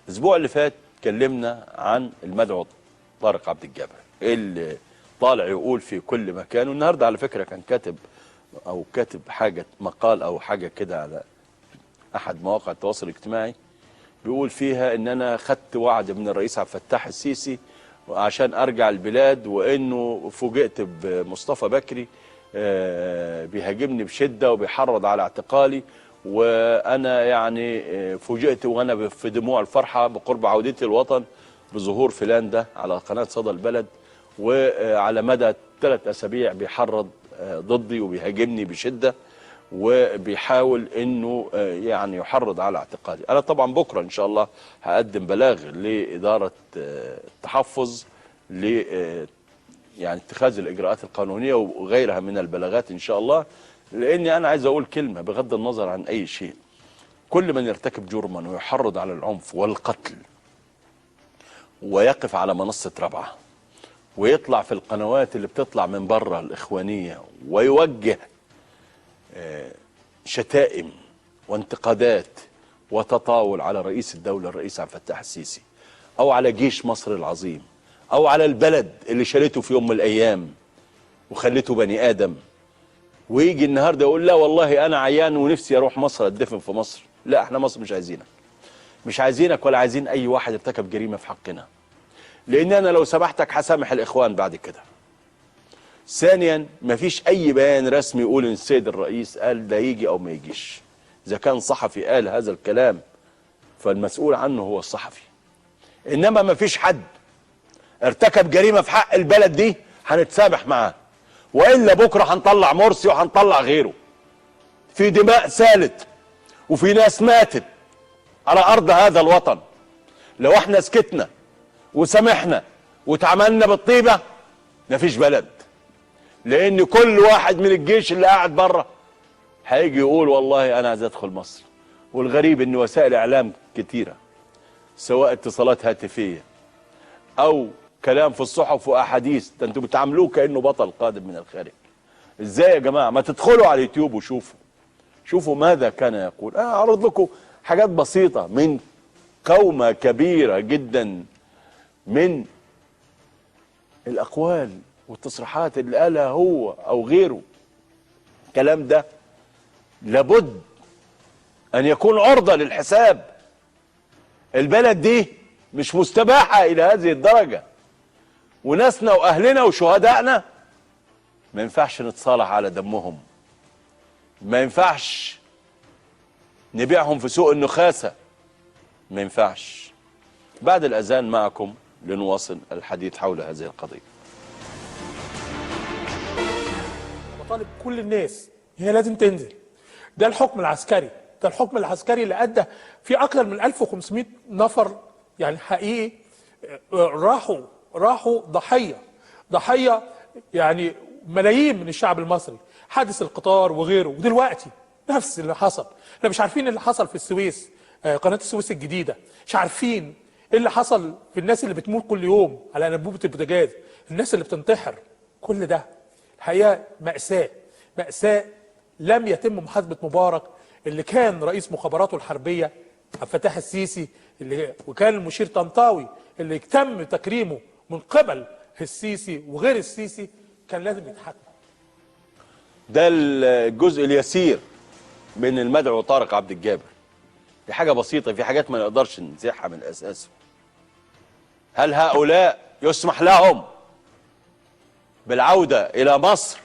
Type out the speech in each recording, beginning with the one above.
الاسبوع اللي فات اتكلمنا عن المدعو طارق عبد الجابر اللي طالع يقول في كل مكان، والنهارده على فكره كان كاتب حاجه مقال او حاجه كده على احد مواقع التواصل الاجتماعي، بيقول فيها ان انا خدت وعد من الرئيس عبد الفتاح السيسي عشان ارجع البلاد، وانه فوجئت بمصطفى بكري بيهاجمني بشده وبيحرض على اعتقالي، وانا يعني فوجئت وانا في دموع الفرحه بقرب عودتي الوطن بظهور فلان ده على قناه صدى البلد، وعلى مدى 3 أسابيع بيحرض ضدي وبيهاجمني بشده وبيحاول انه يعني يحرض على اعتقالي. انا طبعا بكره ان شاء الله هقدم بلاغ لاداره التحفظ ل يعني اتخاذ الاجراءات القانونيه وغيرها من البلاغات ان شاء الله، لاني انا عايز اقول كلمه بغض النظر عن اي شيء. كل من يرتكب جرما ويحرض على العنف والقتل ويقف على منصه رابعه ويطلع في القنوات اللي بتطلع من بره الاخوانيه ويوجه شتائم وانتقادات وتطاول على رئيس الدولة الرئيس عبد الفتاح السيسي، أو على جيش مصر العظيم، أو على البلد اللي شالته في يوم من الأيام وخلته بني آدم، ويجي النهارده يقول لا والله أنا عيان ونفسي أروح مصر أدفن في مصر. لا، احنا مصر مش عايزينك، مش عايزينك ولا عايزين أي واحد ارتكب جريمة في حقنا، لأن أنا لو سامحتك هسامح الإخوان بعد كده. ثانيا، مفيش اي بيان رسمي يقول ان السيد الرئيس قال ده يجي او ما يجيش. اذا كان صحفي قال هذا الكلام فالمسؤول عنه هو الصحفي، انما مفيش حد ارتكب جريمه في حق البلد دي هنتسامح معاه، والا بكره هنطلع مرسي وهنطلع غيره. في دماء سالت وفي ناس ماتت على ارض هذا الوطن. لو احنا سكتنا وسامحنا وتعاملنا بالطيبه مفيش بلد، لان كل واحد من الجيش اللي قاعد بره هيجي يقول والله انا عايز ادخل مصر. والغريب ان وسائل اعلام كتيره سواء اتصالات هاتفيه او كلام في الصحف واحاديث، ده انتوا بتعاملوه كانه بطل قادم من الخارج. ازاي يا جماعه؟ ما تدخلوا على اليوتيوب وشوفوا ماذا كان يقول. انا اعرض لكم حاجات بسيطه من قومه كبيره جدا من الاقوال والتصريحات اللي قالها هو او غيره. الكلام ده لابد ان يكون عرضة للحساب. البلد دي مش مستباحة الى هذه الدرجة، وناسنا واهلنا وشهدائنا ما ينفعش نتصالح على دمهم، ما ينفعش نبيعهم في سوق النخاسة، ما ينفعش. بعد الاذان معكم لنواصل الحديث حول هذه القضية. طالب كل الناس هي لازم تنزل. ده الحكم العسكري، ده الحكم العسكري اللي ادى في اكثر من 1500 نفر يعني حقيقي راحوا ضحيه يعني ملايين من الشعب المصري. حادث القطار وغيره، ودلوقتي نفس اللي حصل. احنا مش عارفين اللي حصل في السويس، قناه السويس الجديده، مش عارفين ايه اللي حصل في الناس اللي بتموت كل يوم على انبوبه البوتاجاز، الناس اللي بتنتحر. كل ده الحقيقه مأساة لم يتم محاسبة مبارك اللي كان رئيس مخابراته الحربية عبد الفتاح السيسي، وكان المشير طنطاوي اللي تم تكريمه من قبل السيسي وغير السيسي، كان لازم يتحاكم. ده الجزء اليسير من المدعو طارق عبد الجابر. دي حاجة بسيطة، في حاجات ما نقدرش نزيحها من أساسه. هل هؤلاء يسمح لهم بالعودة إلى مصر؟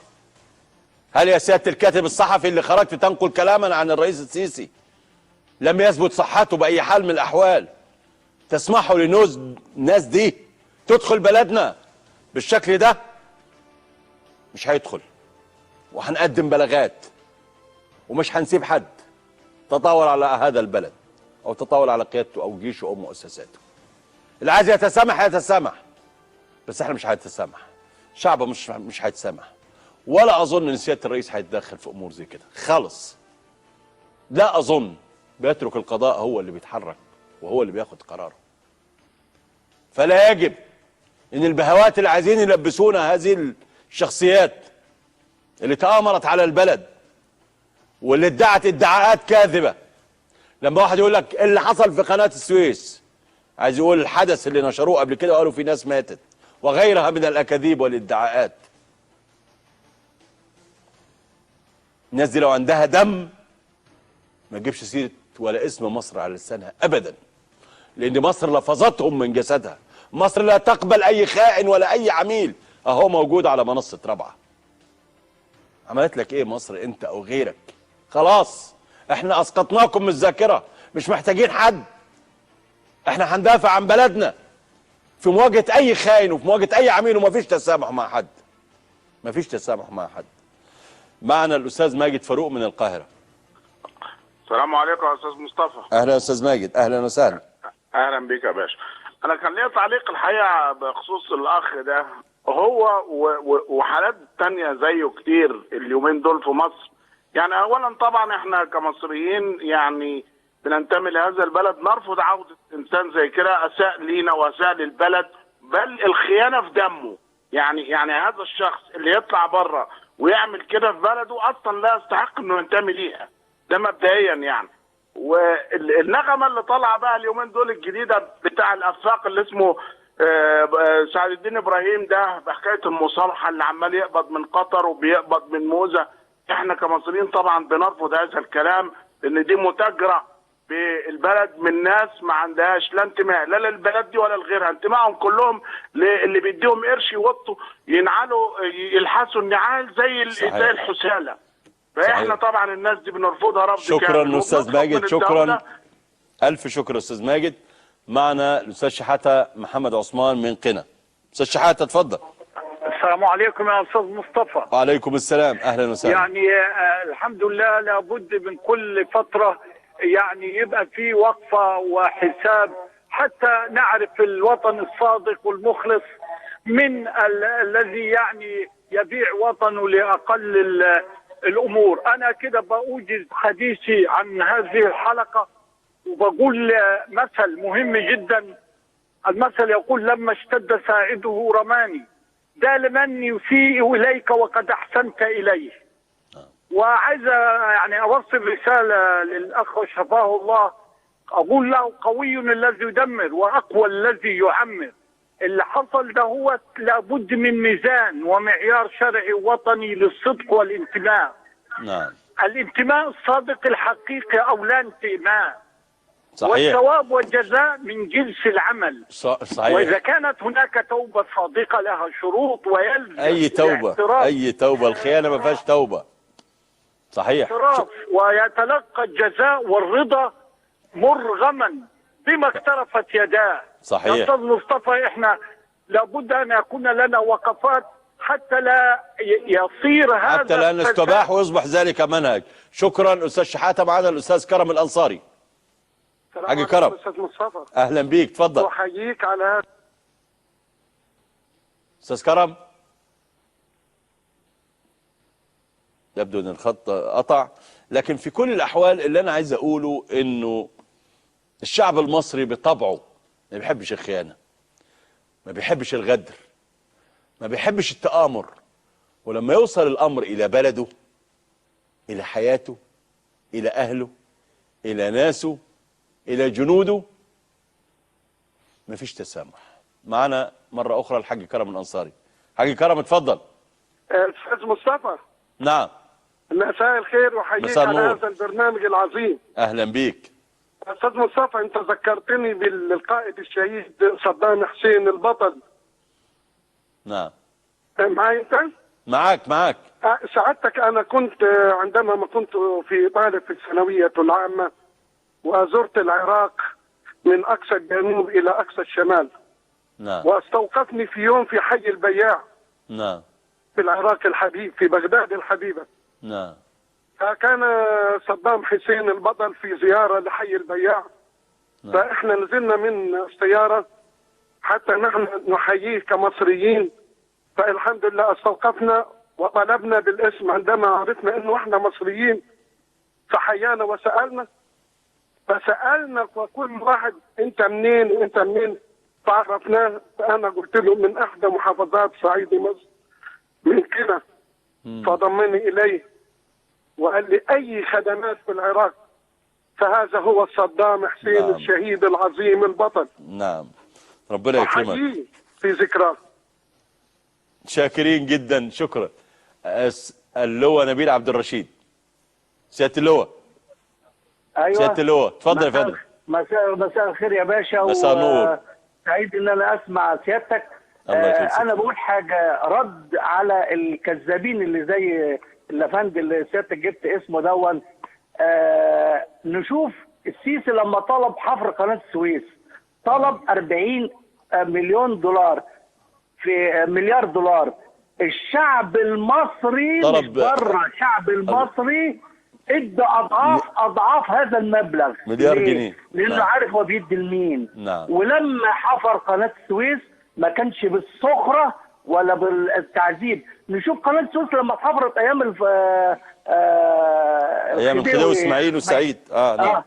هل يا سيادة الكاتب الصحفي اللي خرجت تنقل كلاما عن الرئيس السيسي لم يثبت صحته بأي حال من الأحوال تسمحوا للناس دي تدخل بلدنا بالشكل ده؟ مش هيدخل، وهنقدم بلاغات، ومش هنسيب حد تطاول على هذا البلد أو تطاول على قيادته أو جيشه أو مؤسساته. اللي عايز يتسامح يتسامح، بس احنا مش هنتسامح، شعبه مش هيتسامح، ولا اظن ان سياده الرئيس هيتدخل في امور زي كده خالص. لا اظن، بيترك القضاء هو اللي بيتحرك وهو اللي بياخد قراره. فلا يجب ان البهوات اللي عايزين يلبسونا هذه الشخصيات اللي تآمرت على البلد واللي ادعت ادعاءات كاذبه، لما واحد يقول لك اللي حصل في قناه السويس عايز يقول الحدث اللي نشروه قبل كده وقالوا في ناس ماتت وغيرها من الاكاذيب والادعاءات. الناس دي لو عندها دم ما تجيبش سيره ولا اسم مصر على لسانها ابدا، لان مصر لفظتهم من جسدها. مصر لا تقبل اي خائن ولا اي عميل. اهو موجود على منصه رابعه. عملت لك ايه مصر انت او غيرك؟ خلاص احنا اسقطناكم من الذاكره، مش محتاجين حد. احنا هندافع عن بلدنا في مواجهه اي خاين وفي مواجهه اي عميل، ومفيش تسامح مع حد. مفيش تسامح مع حد. معنا الاستاذ ماجد فاروق من القاهره. السلام عليكم يا استاذ مصطفى. اهلا يا استاذ ماجد، اهلا وسهلا. اهلا بك يا باشا. انا كان ليا تعليق الحقيقه بخصوص الاخ ده، هو وحالات تانية زيه كتير اليومين دول في مصر. يعني اولا طبعا احنا كمصريين يعني بننتمي لهذا البلد، نرفض عودة انسان زي كده اساء لينا واساء للبلد، بل الخيانة في دمه. يعني هذا الشخص اللي يطلع بره ويعمل كده في بلده اصلا لا يستحق انه ينتمي ليها، ده مبدئيا يعني. والنغمه اللي طالعه بقى اليومين دول الجديده بتاع الافاق اللي اسمه سعد الدين ابراهيم ده، بحكايه المصالحه اللي عمال يقبض من قطر وبيقبض من موزه. احنا كمصريين طبعا بنرفض هذا الكلام، لان دي متاجره بالبلد من ناس ما عندهاش لا انتماء لا للبلد دي ولا لغيرها، انتمائهم كلهم اللي بيديهم قرش يوطوا ينعلوا يلحسوا النعال زي الحساله. فاحنا طبعا الناس دي بنرفضها رفض شكرا كامل. استاذ ماجد، شكرا الف شكر استاذ ماجد. معنا الاستاذ شحاته محمد عثمان من قنا. استاذ شحاته اتفضل. السلام عليكم يا استاذ مصطفى. وعليكم السلام، اهلا وسهلا. يعني الحمد لله لابد من كل فتره يعني يبقى في وقفه وحساب حتى نعرف الوطن الصادق والمخلص من الذي يعني يبيع وطنه لاقل الامور. انا كده باوجز حديثي عن هذه الحلقه وبقول مثل مهم جدا. المثل يقول: لما اشتد ساعده رماني، ده لمن يسيء اليك وقد احسنت اليه. وعايز يعني اوصل رساله للاخ شفاه الله، اقول له: قوي الذي يدمر واقوى الذي يعمر. اللي حصل ده هو لابد من ميزان ومعيار شرعي وطني للصدق والانتماء. نعم. الانتماء الصادق الحقيقي او لا انتماء. صحيح. والثواب والجزاء من جنس العمل. صحيح. واذا كانت هناك توبه صادقه لها شروط ويلزم اي توبه، الخيانه ما فيهاش توبه. صحيح. ويتلقى الجزاء والرضا مرغما بما اقترفت يداه. صحيح. يا استاذ مصطفى، احنا لابد ان يكون لنا وقفات حتى لا يصير هذا، حتى لا نستباح ويصبح ذلك منهج. شكرا استاذ شحاته. معنا الاستاذ كرم الانصاري. حاجة كرم. استاذ مصطفى، اهلا بيك، اتفضل. احييك على هذا. استاذ كرم، يبدو ان الخط قطع، لكن في كل الاحوال اللي انا عايز اقوله انه الشعب المصري بطبعه ما بيحبش الخيانه، ما بيحبش الغدر، ما بيحبش التآمر. ولما يوصل الامر الى بلده، الى حياته، الى اهله، الى ناسه، الى جنوده، مفيش تسامح. معنا مرة اخرى الحاج كرم الانصاري. حاج كرم اتفضل. استاذ مصطفى. نعم. مساء الخير واحييك على النور. هذا البرنامج العظيم. اهلا بيك. استاذ مصطفى، انت ذكرتني بالقائد الشهيد صدام حسين البطل. نعم. معي انت؟ معاك. سعادتك، انا كنت عندما ما كنت في طالب في الثانويه العامه وزرت العراق من اقصى الجنوب الى اقصى الشمال. نعم. واستوقفني في يوم في حي البياع. نعم. في العراق الحبيب، في بغداد الحبيبه. نعم. فكان صدام حسين البطل في زياره لحي البياع. نعم. فاحنا نزلنا من السياره حتى نحن نحييه كمصريين. فالحمد لله استوقفنا وطلبنا بالاسم عندما عرفنا انه احنا مصريين، فحيانا وسالنا. فسالنا وكل واحد: انت منين وانت منين؟ فعرفناه. فانا قلت له: من احدى محافظات صعيد مصر، من كده. فضمني اليه وقال لي: اي خدمات في العراق فهذا هو صدام حسين نعم. الشهيد العظيم البطل. نعم، ربنا يكرمك. أحييه في ذكراه. شاكرين جدا، شكرا. اللواء نبيل عبد الرشيد. سيادة اللواء. ايوه سيادة اللواء، اتفضل يا فندم. مساء الخير يا باشا. مساء النور. سعيد ان انا اسمع سيادتك. الله يكرمك. انا بقول حاجه رد على الكذابين اللي زي الافندي اللي سيادتك جبت اسمه دون. نشوف السيسي لما طلب حفر قناه السويس طلب 40 مليون دولار في مليار دولار. الشعب المصري مش بره، الشعب المصري ادى اضعاف هذا المبلغ. مليار ليه؟ جنيه. لانه نعم. عارف هو بيدي لمين. نعم. ولما حفر قناه السويس ما كانش بالسخره ولا بالتعذيب. نشوف قناه السويس لما اتحفرت ايام ايام الخديوي اسماعيل وسعيد. نعم.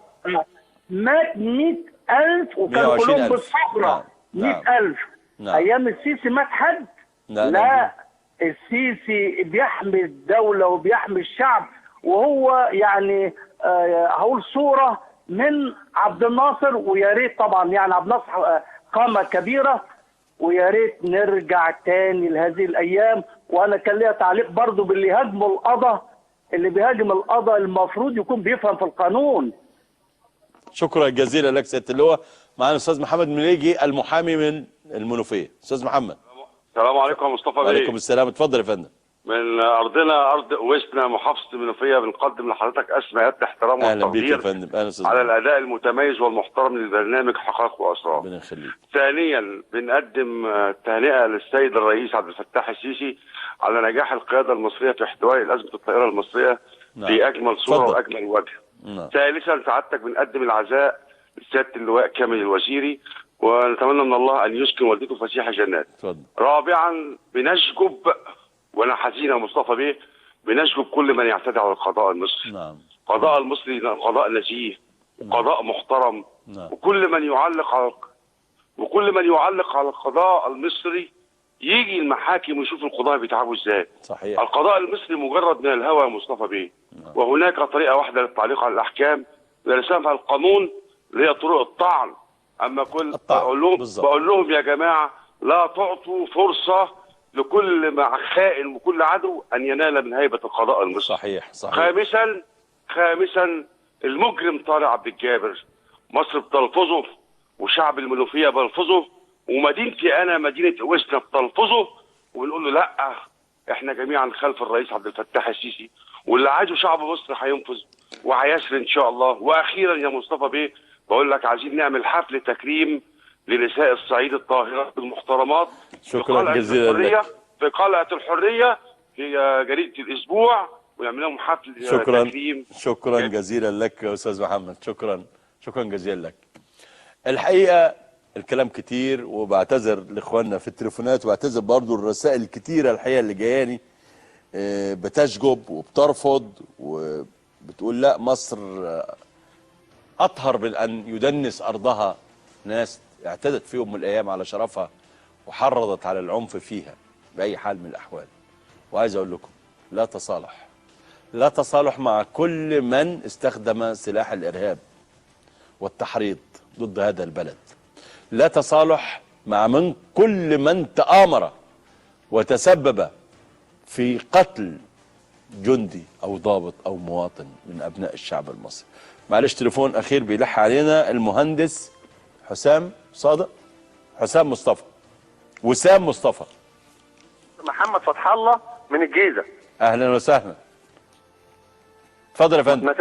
مات 100,000 وكانوا كلهم بالسخره. نعم. 100,000. نعم. ايام السيسي مات حد؟ لا. السيسي بيحمي الدوله وبيحمي الشعب، وهو يعني هقول صوره من عبد الناصر. ويا ريت طبعا يعني عبد الناصر قامه كبيره، ويا ريت نرجع تاني لهذه الايام. وانا كان ليا تعليق برضو باللي هاجموا القضاء. اللي بيهاجم القضاء المفروض يكون بيفهم في القانون. شكرا جزيلا لك سيادة اللواء. معنا الاستاذ محمد مليجي المحامي من المنوفيه. استاذ محمد. السلام عليكم يا مصطفى بيه. وعليكم السلام، اتفضل يا فندم. من ارضنا ارض وسنا محافظه المنوفيه بنقدم لحضرتك اسمى يد احترام اهلا بيك يا والتقدير فندم. اهلا استاذ على الاداء المتميز والمحترم للبرنامج حقائق واسرار. ربنا يخليك. ثانيا بنقدم تهنئه للسيد الرئيس عبد الفتاح السيسي على نجاح القياده المصريه في احتواء ازمه الطائره المصريه. نعم. في اجمل صوره اتفضل. واجمل وجه. نعم. ثالثا سعادتك بنقدم العزاء لسياده اللواء كامل الوزيري، ونتمنى من الله ان يسكن والدته فسيح جنات. اتفضل. رابعا بنشجب، وانا حزين يا مصطفى بيه، بنشجب كل من يعتدي على القضاء المصري. نعم. القضاء المصري قضاء نزيه وقضاء محترم. نعم. وكل من يعلق على القضاء المصري يجي المحاكم ويشوف القضاء بيتعبوا ازاي. صحيح. القضاء المصري مجرد من الهوى يا مصطفى بيه. وهناك طريقه واحده للتعليق على الاحكام يرسمها القانون، اللي هي طرق الطعن. اما بقول لهم يا جماعه لا تعطوا فرصه لكل مع خائن وكل عدو ان ينال من هيبه القضاء المصري. صحيح. خامسا المجرم طارق عبد الجابر مصر بتلفظه، وشعب المنوفيه بيلفظه، ومدينتي انا مدينه وسنا بتلفظه، وبنقول له لا، احنا جميعا خلف الرئيس عبد الفتاح السيسي، واللي عايزه شعب مصر هينفذ وهيسر ان شاء الله. واخيرا يا مصطفى بيه بقول لك عايزين نعمل حفل تكريم لنساء الصعيد الطاهرات المحترمات. شكرا جزيلا لك. في قلعه الحريه في جريده الاسبوع، ويعمل لهم حفل تكريم. شكرا جزيلا لك يا استاذ محمد. شكرا جزيلا لك. الحقيقه الكلام كتير، وبعتذر لاخواننا في التليفونات، وبعتذر برضو الرسائل الكتيره الحقيقه اللي جاياني بتشجب وبترفض وبتقول لا، مصر اطهر من ان يدنس ارضها ناس اعتدت في يوم من الايام على شرفها وحرضت على العنف فيها باي حال من الاحوال. وعايز اقول لكم لا تصالح مع كل من استخدم سلاح الارهاب والتحريض ضد هذا البلد. لا تصالح مع كل من تآمر وتسبب في قتل جندي او ضابط او مواطن من ابناء الشعب المصري. معلش تليفون اخير بيلح علينا المهندس حسام مصطفى. وسام مصطفى. محمد فتح الله من الجيزه. اهلا وسهلا. اتفضل يا فندم.